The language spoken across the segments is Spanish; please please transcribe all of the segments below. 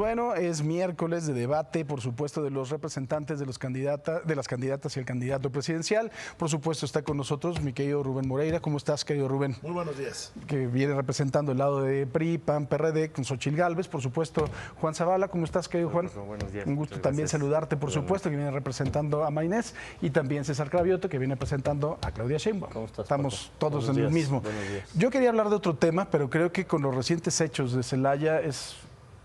Bueno, es miércoles de debate, por supuesto, de los representantes de las candidatas y el candidato presidencial. Por supuesto, está con nosotros mi querido Rubén Moreira. ¿Cómo estás, querido Rubén? Muy buenos días. Que viene representando el lado de PRI, PAN, PRD, con Xochitl Gálvez. Por supuesto, Juan Zavala. ¿Cómo estás, querido Juan? Buenos días. Un gusto también saludarte, por supuesto, que viene representando a Maynés. Y también César Cravioto, que viene presentando a Claudia Sheinbaum. ¿Cómo estás, Estamos Paco? todos en el mismo. Buenos días. Yo quería hablar de otro tema, pero creo que con los recientes hechos de Celaya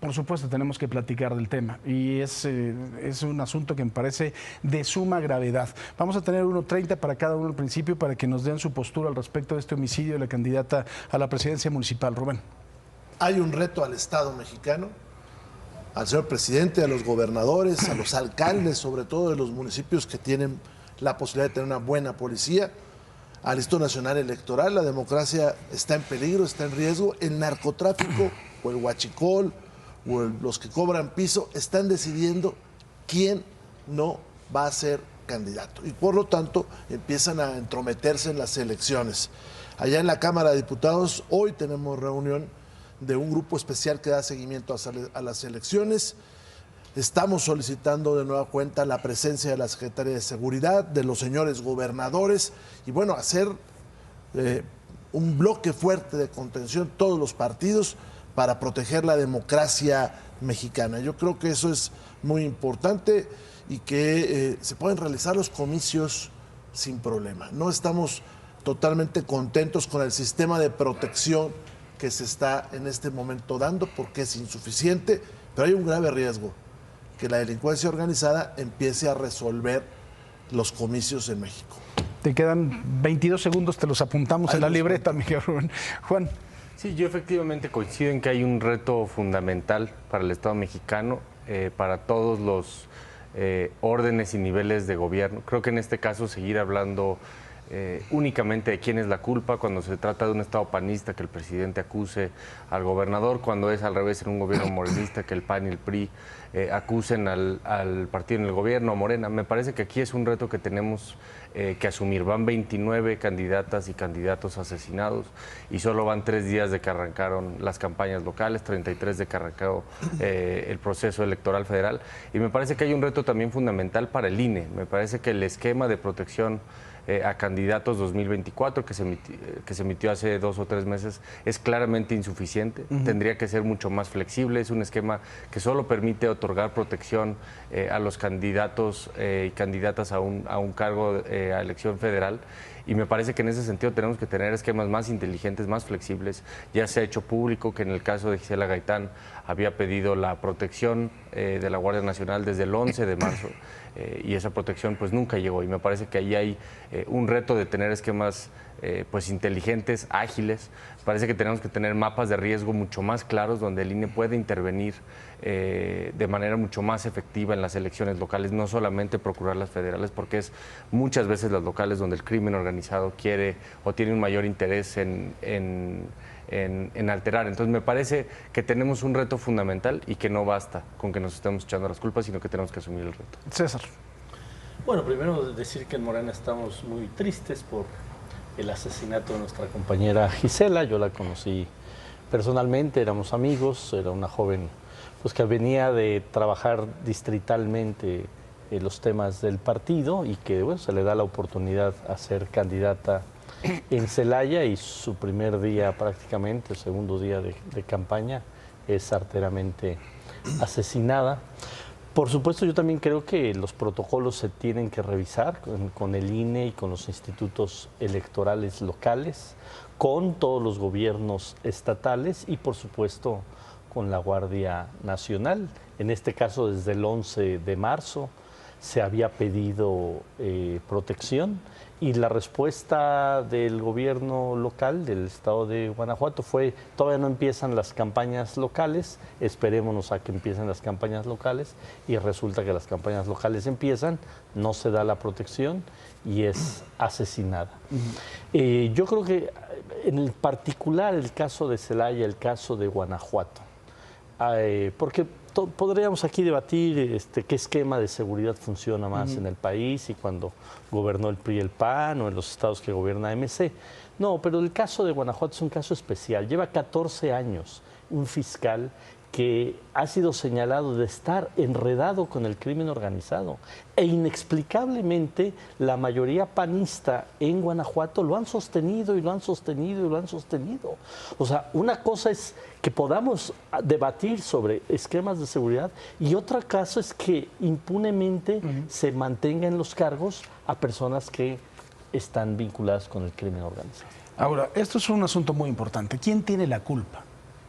por supuesto, tenemos que platicar del tema y es un asunto que me parece de suma gravedad. Vamos a tener 1:30 para cada uno al principio para que nos den su postura al respecto de este homicidio de la candidata a la presidencia municipal. Rubén. Hay un reto al Estado mexicano, al señor presidente, a los gobernadores, a los alcaldes, sobre todo de los municipios que tienen la posibilidad de tener una buena policía, al Instituto Nacional Electoral. La democracia está en peligro, está en riesgo. El narcotráfico o el huachicol o los que cobran piso están decidiendo quién no va a ser candidato y por lo tanto empiezan a entrometerse en las elecciones. Allá en la Cámara de Diputados hoy tenemos reunión de un grupo especial que da seguimiento a las elecciones. Estamos solicitando de nueva cuenta la presencia de la Secretaría de Seguridad, de los señores gobernadores y bueno, hacer un bloque fuerte de contención todos los partidos para proteger la democracia mexicana. Yo creo que eso es muy importante y que se pueden realizar los comicios sin problema. No estamos totalmente contentos con el sistema de protección que se está en este momento dando porque es insuficiente, pero hay un grave riesgo que la delincuencia organizada empiece a resolver los comicios en México. Te quedan 22 segundos, te los apuntamos en la libreta, Miguel Rubén. Juan. Sí, yo efectivamente coincido en que hay un reto fundamental para el Estado mexicano, para todos los órdenes y niveles de gobierno. Creo que en este caso seguir hablando únicamente de quién es la culpa cuando se trata de un Estado panista, que el presidente acuse al gobernador, cuando es al revés en un gobierno morenista, que el PAN y el PRI acusen al partido en el gobierno, a Morena. Me parece que aquí es un reto que tenemos que asumir. Van 29 candidatas y candidatos asesinados y solo van 3 días de que arrancaron las campañas locales, 33 de que arrancó el proceso electoral federal. Y me parece que hay un reto también fundamental para el INE. Me parece que el esquema de protección a candidatos 2024 que se emitió hace 2 o 3 meses es claramente insuficiente. Tendría que ser mucho más flexible. Es un esquema que solo permite otorgar protección a los candidatos y candidatas a un cargo a elección federal. Y me parece que en ese sentido tenemos que tener esquemas más inteligentes, más flexibles. Ya se ha hecho público que en el caso de Gisela Gaitán había pedido la protección de la Guardia Nacional desde el 11 de marzo y esa protección pues nunca llegó. Y me parece que ahí hay un reto de tener esquemas pues inteligentes, ágiles. Parece que tenemos que tener mapas de riesgo mucho más claros donde el INE puede intervenir de manera mucho más efectiva en las elecciones locales, no solamente procurar las federales, porque es muchas veces las locales donde el crimen organizado quiere o tiene un mayor interés en alterar. Entonces me parece que tenemos un reto fundamental y que no basta con que nos estemos echando las culpas, sino que tenemos que asumir el reto. César. Bueno, primero decir que en Morena estamos muy tristes por el asesinato de nuestra compañera Gisela. Yo la conocí personalmente, éramos amigos, era una joven pues que venía de trabajar distritalmente los temas del partido y que bueno, se le da la oportunidad a ser candidata en Celaya y su primer día prácticamente, el segundo día de campaña, es arteramente asesinada. Por supuesto, yo también creo que los protocolos se tienen que revisar con el INE y con los institutos electorales locales, con todos los gobiernos estatales y, por supuesto, con la Guardia Nacional. En este caso, desde el 11 de marzo se había pedido protección y la respuesta del gobierno local del estado de Guanajuato fue: todavía no empiezan las campañas locales, esperémonos a que empiecen las campañas locales, y resulta que las campañas locales empiezan, no se da la protección y es asesinada. Yo creo que en el particular el caso de Celaya, el caso de Guanajuato, porque podríamos aquí debatir qué esquema de seguridad funciona más en el país y cuando gobernó el PRI y el PAN o en los estados que gobierna MC. No, pero el caso de Guanajuato es un caso especial. Lleva 14 años un fiscal que ha sido señalado de estar enredado con el crimen organizado. E inexplicablemente la mayoría panista en Guanajuato lo han sostenido y lo han sostenido y lo han sostenido. O sea, una cosa es que podamos debatir sobre esquemas de seguridad y otra caso es que impunemente se mantenga en los cargos a personas que están vinculadas con el crimen organizado. Ahora, esto es un asunto muy importante. ¿Quién tiene la culpa?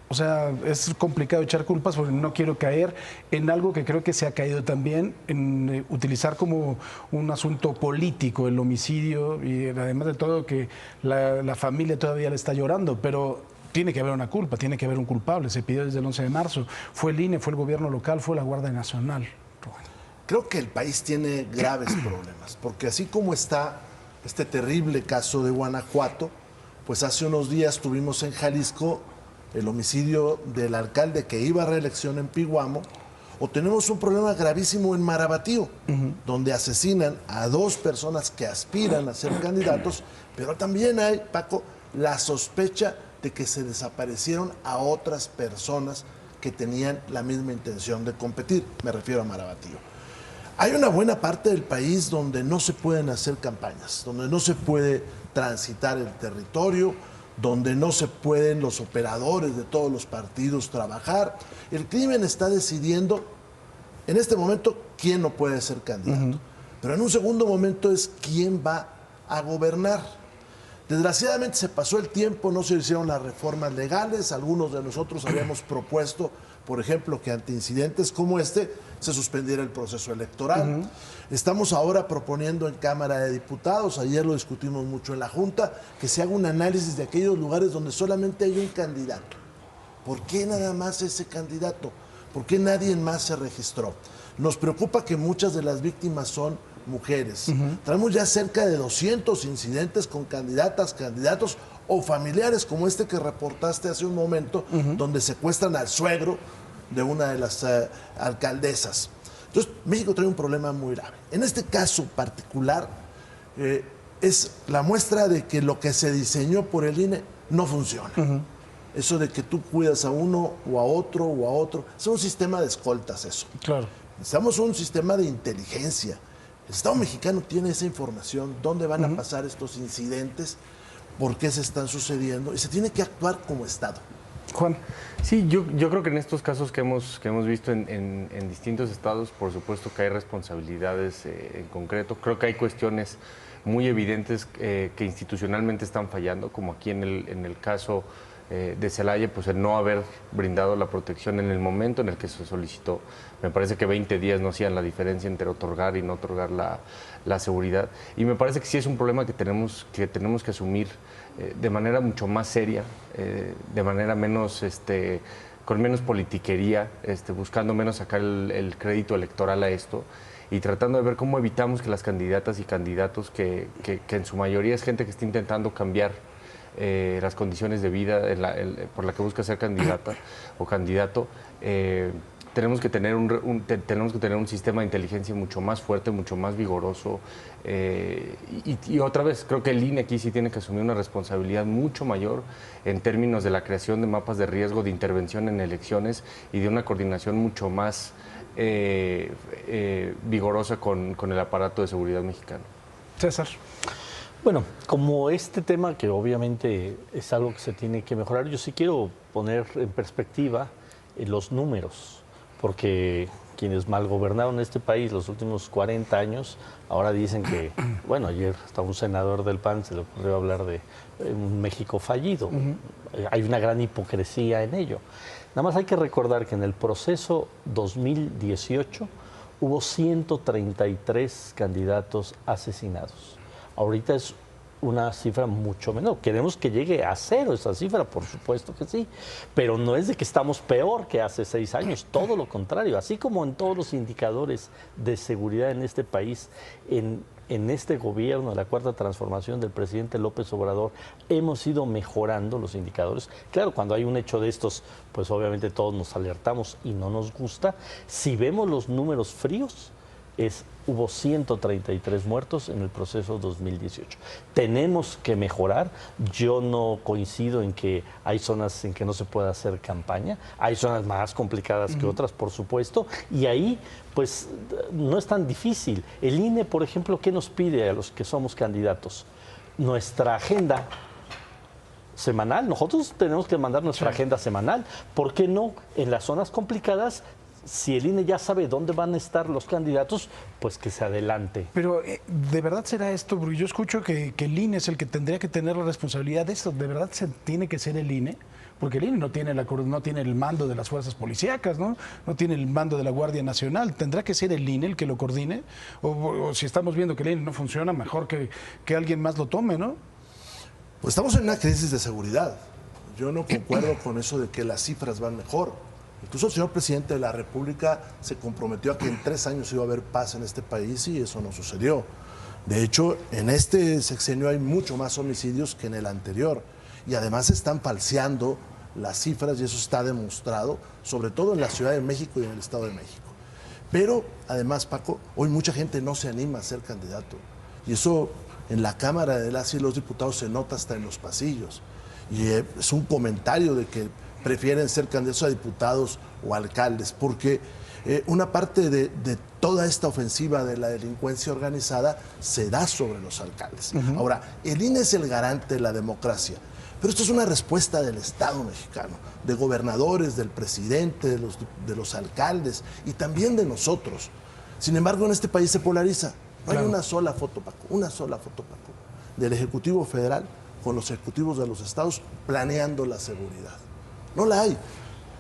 O sea, es complicado echar culpas porque no quiero caer en algo que creo que se ha caído también, en utilizar como un asunto político el homicidio y además de todo que la familia todavía le está llorando, pero tiene que haber una culpa, tiene que haber un culpable. Se pidió desde el 11 de marzo. Fue el INE, fue el gobierno local, fue la Guardia Nacional. Creo que el país tiene graves problemas, porque así como está este terrible caso de Guanajuato, pues hace unos días tuvimos en Jalisco el homicidio del alcalde que iba a reelección en Piguamo, o tenemos un problema gravísimo en Marabatío, donde asesinan a 2 personas que aspiran a ser candidatos, pero también hay, Paco, la sospecha de que se desaparecieron a otras personas que tenían la misma intención de competir, me refiero a Marabatío. Hay una buena parte del país donde no se pueden hacer campañas, donde no se puede transitar el territorio, donde no se pueden los operadores de todos los partidos trabajar. El crimen está decidiendo en este momento quién no puede ser candidato, pero en un segundo momento es quién va a gobernar. Desgraciadamente se pasó el tiempo, no se hicieron las reformas legales, algunos de nosotros habíamos propuesto, por ejemplo, que ante incidentes como este se suspendiera el proceso electoral. Estamos ahora proponiendo en Cámara de Diputados, ayer lo discutimos mucho en la Junta, que se haga un análisis de aquellos lugares donde solamente hay un candidato. ¿Por qué nada más ese candidato? ¿Por qué nadie más se registró? Nos preocupa que muchas de las víctimas son mujeres. Traemos ya cerca de 200 incidentes con candidatas, candidatos o familiares como este que reportaste hace un momento, donde secuestran al suegro de una de las alcaldesas. Entonces, México trae un problema muy grave. En este caso particular, es la muestra de que lo que se diseñó por el INE no funciona. Eso de que tú cuidas a uno o a otro, es un sistema de escoltas eso. Claro. Necesitamos un sistema de inteligencia. El Estado mexicano tiene esa información, dónde van a pasar estos incidentes, por qué se están sucediendo, y se tiene que actuar como Estado. Juan. Sí, yo creo que en estos casos que hemos visto en distintos estados, por supuesto que hay responsabilidades en concreto. Creo que hay cuestiones muy evidentes que institucionalmente están fallando, como aquí en el caso de Celaya, pues el no haber brindado la protección en el momento en el que se solicitó. Me parece que 20 días no hacían la diferencia entre otorgar y no otorgar la seguridad. Y me parece que sí es un problema que tenemos que asumir de manera mucho más seria, de manera menos, con menos politiquería, buscando menos sacar el crédito electoral a esto y tratando de ver cómo evitamos que las candidatas y candidatos, que en su mayoría es gente que está intentando cambiar las condiciones de vida por la que busca ser candidata o candidato, tenemos que tener un sistema de inteligencia mucho más fuerte, mucho más vigoroso. Y otra vez, creo que el INE aquí sí tiene que asumir una responsabilidad mucho mayor en términos de la creación de mapas de riesgo, de intervención en elecciones y de una coordinación mucho más vigorosa con el aparato de seguridad mexicano. César. Bueno, como este tema que obviamente es algo que se tiene que mejorar, yo sí quiero poner en perspectiva los números, porque quienes malgobernaron este país los últimos 40 años, ahora dicen que, bueno, ayer hasta un senador del PAN se le ocurrió hablar de un México fallido. Hay una gran hipocresía en ello. Nada más hay que recordar que en el proceso 2018 hubo 133 candidatos asesinados. Ahorita es una cifra mucho menor. Queremos que llegue a 0 esa cifra, por supuesto que sí, pero no es de que estamos peor que hace 6 años, todo lo contrario. Así como en todos los indicadores de seguridad en este país, en este gobierno, de la Cuarta Transformación del presidente López Obrador, hemos ido mejorando los indicadores. Claro, cuando hay un hecho de estos, pues obviamente todos nos alertamos y no nos gusta. Si vemos los números fríos, hubo 133 muertos en el proceso 2018. Tenemos que mejorar. Yo no coincido en que hay zonas en que no se pueda hacer campaña. Hay zonas más complicadas que otras, por supuesto. Y ahí, pues, no es tan difícil. El INE, por ejemplo, ¿qué nos pide a los que somos candidatos? Nuestra agenda semanal. Nosotros tenemos que mandar nuestra agenda semanal. ¿Por qué no en las zonas complicadas? Si el INE ya sabe dónde van a estar los candidatos, pues que se adelante. Pero, ¿de verdad será esto? Porque yo escucho que el INE es el que tendría que tener la responsabilidad de esto. ¿De verdad tiene que ser el INE? Porque el INE no tiene el mando de las fuerzas policíacas, ¿no? No tiene el mando de la Guardia Nacional. ¿Tendrá que ser el INE el que lo coordine? O si estamos viendo que el INE no funciona, mejor que alguien más lo tome, ¿no? Pues estamos en una crisis de seguridad. Yo no concuerdo con eso de que las cifras van mejor. Incluso el señor presidente de la República se comprometió a que en 3 años iba a haber paz en este país y eso no sucedió. De hecho, en este sexenio hay mucho más homicidios que en el anterior. Y además están falseando las cifras y eso está demostrado, sobre todo en la Ciudad de México y en el Estado de México. Pero además, Paco, hoy mucha gente no se anima a ser candidato. Y eso en la Cámara de las y los Diputados se nota hasta en los pasillos. Y es un comentario de que prefieren ser candidatos a diputados o alcaldes, porque una parte de toda esta ofensiva de la delincuencia organizada se da sobre los alcaldes. Ahora, el INE es el garante de la democracia, pero esto es una respuesta del Estado mexicano, de gobernadores, del presidente, de los alcaldes y también de nosotros. Sin embargo, en este país se polariza. No hay una sola foto, Paco, del Ejecutivo Federal con los ejecutivos de los estados planeando la seguridad. No la hay,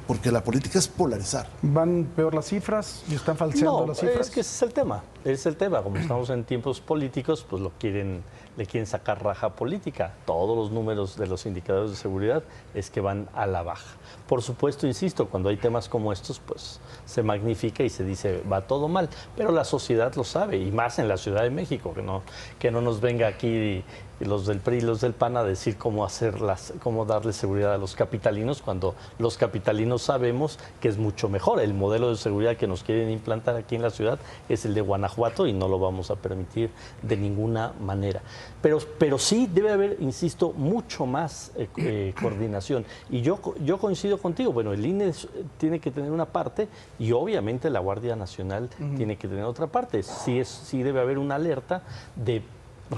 porque la política es polarizar. ¿Van peor las cifras y están falseando las cifras? Es que ese es el tema. Como estamos en tiempos políticos, pues le quieren sacar raja política. Todos los números de los indicadores de seguridad es que van a la baja. Por supuesto, insisto, cuando hay temas como estos, pues se magnifica y se dice va todo mal. Pero la sociedad lo sabe, y más en la Ciudad de México, que no nos venga aquí los del PRI y los del PAN a decir cómo darle seguridad a los capitalinos, cuando los capitalinos sabemos que es mucho mejor. El modelo de seguridad que nos quieren implantar aquí en la ciudad es el de Guanajuato y no lo vamos a permitir de ninguna manera. Pero sí debe haber, insisto, mucho más coordinación. Y yo coincido contigo. Bueno, el INE tiene que tener una parte y obviamente la Guardia Nacional tiene que tener otra parte. Sí debe haber una alerta de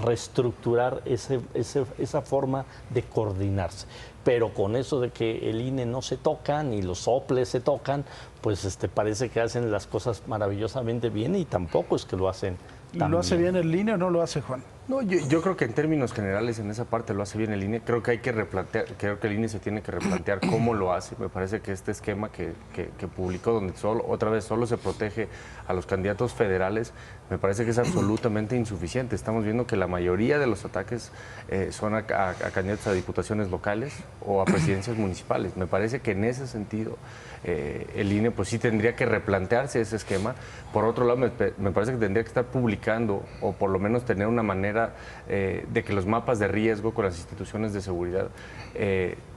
reestructurar esa forma de coordinarse. Pero con eso de que el INE no se toca, ni los soples se tocan, pues parece que hacen las cosas maravillosamente bien y tampoco es que lo hacen tan ¿Lo hace bien el INE o no lo hace, Juan? No, yo creo que en términos generales en esa parte lo hace bien el INE. Creo que hay que replantear, creo que el INE se tiene que replantear cómo lo hace. Me parece que este esquema que publicó, donde otra vez solo se protege a los candidatos federales, me parece que es absolutamente insuficiente. Estamos viendo que la mayoría de los ataques son a candidatos a diputaciones locales o a presidencias municipales. Me parece que en ese sentido el INE pues sí tendría que replantearse ese esquema. Por otro lado, me parece que tendría que estar publicando o por lo menos tener una manera de que los mapas de riesgo con las instituciones de seguridad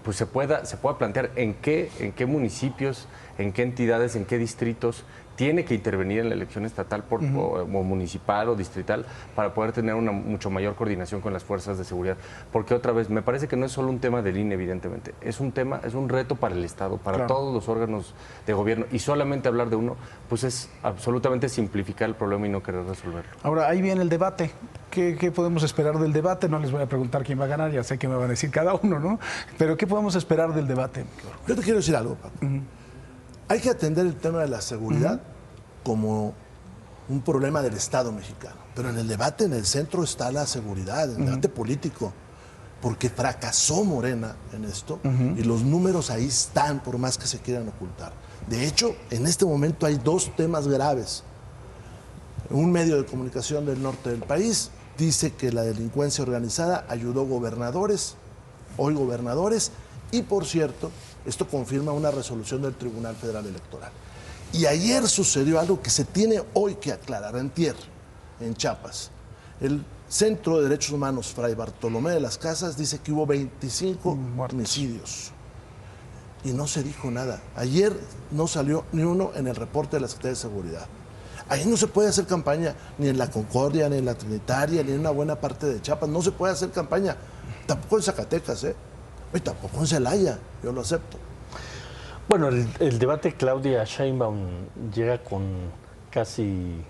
pues se pueda plantear en qué municipios, en qué entidades, en qué distritos tiene que intervenir en la elección estatal o municipal o distrital para poder tener una mucho mayor coordinación con las fuerzas de seguridad. Porque otra vez, me parece que no es solo un tema del INE, evidentemente. Es un reto para el Estado, para todos los órganos de gobierno. Y solamente hablar de uno, pues es absolutamente simplificar el problema y no querer resolverlo. Ahora, ahí viene el debate. ¿Qué podemos esperar del debate? No les voy a preguntar quién va a ganar, ya sé que me van a decir cada uno, ¿no? Pero ¿qué podemos esperar del debate? Yo te quiero decir algo, Paco. Hay que atender el tema de la seguridad como un problema del Estado mexicano. Pero en el debate, en el centro está la seguridad, el debate político. Porque fracasó Morena en esto y los números ahí están, por más que se quieran ocultar. De hecho, en este momento hay 2 temas graves. Un medio de comunicación del norte del país dice que la delincuencia organizada ayudó gobernadores, hoy gobernadores, y por cierto, esto confirma una resolución del Tribunal Federal Electoral. Y ayer sucedió algo que se tiene hoy que aclarar, antier, en Chiapas. El Centro de Derechos Humanos Fray Bartolomé de las Casas dice que hubo 25 homicidios. Y no se dijo nada. Ayer no salió ni uno en el reporte de la Secretaría de Seguridad. Ahí no se puede hacer campaña, ni en la Concordia, ni en la Trinitaria, ni en una buena parte de Chiapas. No se puede hacer campaña. Tampoco en Zacatecas, y tampoco en Celaya. Yo lo acepto. Bueno, el debate Claudia Sheinbaum llega con casi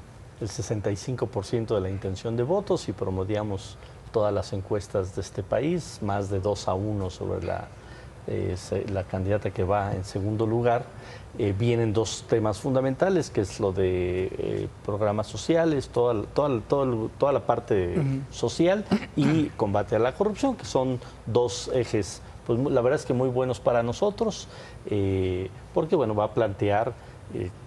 el 65% de la intención de votos y promediamos todas las encuestas de este país, más de 2-1 sobre la candidata que va en segundo lugar. Vienen dos temas fundamentales, que es lo de programas sociales, toda la parte social y combate a la corrupción, que son dos ejes, pues la verdad es que muy buenos para nosotros, porque bueno, va a plantear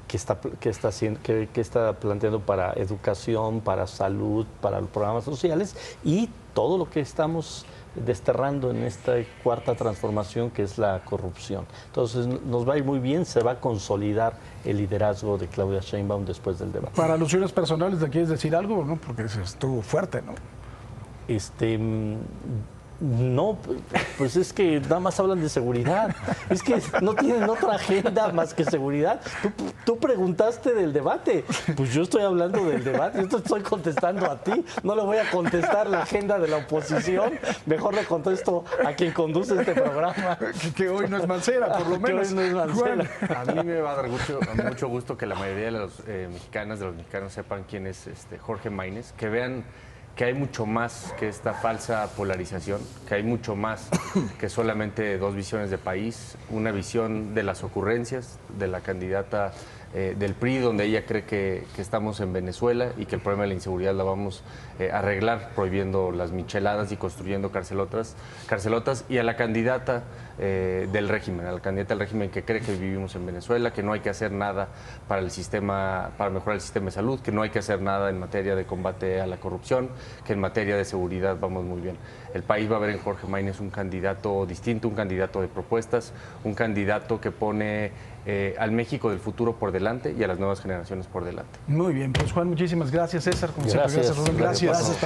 qué está planteando para educación, para salud, para los programas sociales y todo lo que estamos desterrando en esta cuarta transformación, que es la corrupción. Entonces nos va a ir muy bien, se va a consolidar el liderazgo de Claudia Sheinbaum después del debate. Para alusiones personales, ¿le quieres decir algo? ¿No? Porque estuvo fuerte, ¿no? No, pues es que nada más hablan de seguridad. Es que no tienen otra agenda más que seguridad. Tú preguntaste del debate. Pues yo estoy hablando del debate. Yo te estoy contestando a ti. No le voy a contestar la agenda de la oposición. Mejor le contesto a quien conduce este programa. Que hoy no es Mancera, por lo menos. Que hoy no es Mancera. A mí me va a dar mucho gusto que la mayoría de los mexicanos sepan quién es Jorge Maínez, que vean que hay mucho más que esta falsa polarización, que hay mucho más que solamente dos visiones de país, una visión de las ocurrencias de la candidata del PRI, donde ella cree que estamos en Venezuela y que el problema de la inseguridad la vamos a arreglar prohibiendo las micheladas y construyendo carcelotas, y a la candidata del régimen, que cree que vivimos en Venezuela, que no hay que hacer nada para mejorar el sistema de salud, que no hay que hacer nada en materia de combate a la corrupción, que en materia de seguridad vamos muy bien. El país va a ver en Jorge Maínez un candidato distinto, un candidato de propuestas, un candidato que pone al México del futuro por delante y a las nuevas generaciones por delante. Muy bien, pues Juan, muchísimas gracias. César, como siempre, Gracias. gracias, Rubén, gracias.